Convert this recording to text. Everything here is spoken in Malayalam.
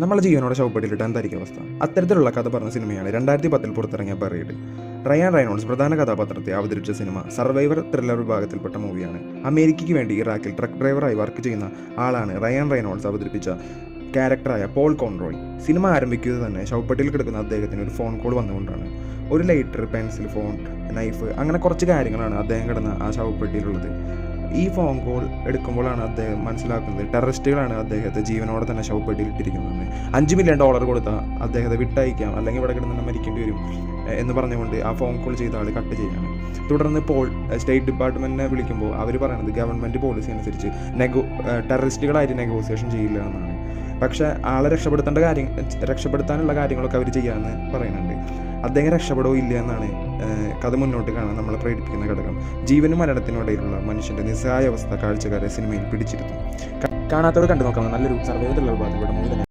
നമ്മളെ ജീവനോടെ ശവപ്പെട്ടിലിട്ട് എന്തായിരിക്കും അവസ്ഥ? അത്തരത്തിലുള്ള കഥ പറഞ്ഞ സിനിമയാണ് 2010 പുറത്തിറങ്ങിയ പരേഡ്. റയാൻ റെയ്നോൾഡ്സ് പ്രധാന കഥാപാത്രത്തെ അവതരിച്ച സിനിമ സർവൈവർ ത്രില്ലർ വിഭാഗത്തിൽപ്പെട്ട മൂവിയാണ്. അമേരിക്കയ്ക്ക് വേണ്ടി ഇറാഖിൽ ട്രക്ക് ഡ്രൈവറായി വർക്ക് ചെയ്യുന്ന ആളാണ് റയാൻ റെയ്നോൾഡ്സ് അവതരിപ്പിച്ച ക്യാരക്ടറായ പോൾ കോൺറോയ്. സിനിമ ആരംഭിക്കുന്നത് തന്നെ ശവപ്പെട്ടിയിൽ കിടക്കുന്ന അദ്ദേഹത്തിന് ഒരു ഫോൺ കോൾ വന്നുകൊണ്ടാണ്. ഒരു ലൈറ്റർ, പെൻസിൽ, ഫോൺ, നൈഫ്, അങ്ങനെ കുറച്ച് കാര്യങ്ങളാണ് അദ്ദേഹം കിടന്ന ആ ശവപ്പെട്ടിയിലുള്ളത്. ഈ ഫോൺ കോൾ എടുക്കുമ്പോഴാണ് അദ്ദേഹം മനസ്സിലാക്കുന്നത് ടെററിസ്റ്റുകളാണ് അദ്ദേഹത്തെ ജീവനോടെ തന്നെ ശവപ്പെട്ടിയിൽ ഇട്ടിരിക്കുന്നതെന്ന്. $5 മില്യൺ കൊടുത്താൽ അദ്ദേഹത്തെ വിട്ടയക്കാം, അല്ലെങ്കിൽ ഇവിടെ കിടന്ന് മരിക്കേണ്ടി വരും എന്ന് പറഞ്ഞുകൊണ്ട് ആ ഫോൺ കോൾ ചെയ്ത ആൾ കട്ട് ചെയ്യാണ്. തുടർന്ന് പോൾ സ്റ്റേറ്റ് ഡിപ്പാർട്ട്മെൻറ്റിനെ വിളിക്കുമ്പോൾ അവർ പറയുന്നത് ഗവൺമെൻറ് പോളിസി അനുസരിച്ച് ടെററിസ്റ്റുകളായിട്ട് നെഗോസിയേഷൻ ചെയ്യില്ല എന്നാണ്. പക്ഷേ ആളെ രക്ഷപ്പെടുത്താനുള്ള കാര്യങ്ങളൊക്കെ അവർ ചെയ്യാമെന്ന് പറയുന്നുണ്ട്. അദ്ദേഹം രക്ഷപ്പെടുകയോ ഇല്ല എന്നാണ് കഥ മുന്നോട്ട് കാണാൻ നമ്മളെ പ്രേരിപ്പിക്കുന്ന ഘടകം. ജീവനും മരണത്തിനിടയിലുള്ള മനുഷ്യൻ്റെ നിസ്സഹായ അവസ്ഥ കാഴ്ചക്കാരെ സിനിമയിൽ പിടിച്ചിരുത്തും. കാണാത്തവർ കണ്ടു നോക്കാം. നല്ലൊരു സർവൈവൽ ഉള്ള മൂവി തന്നെ.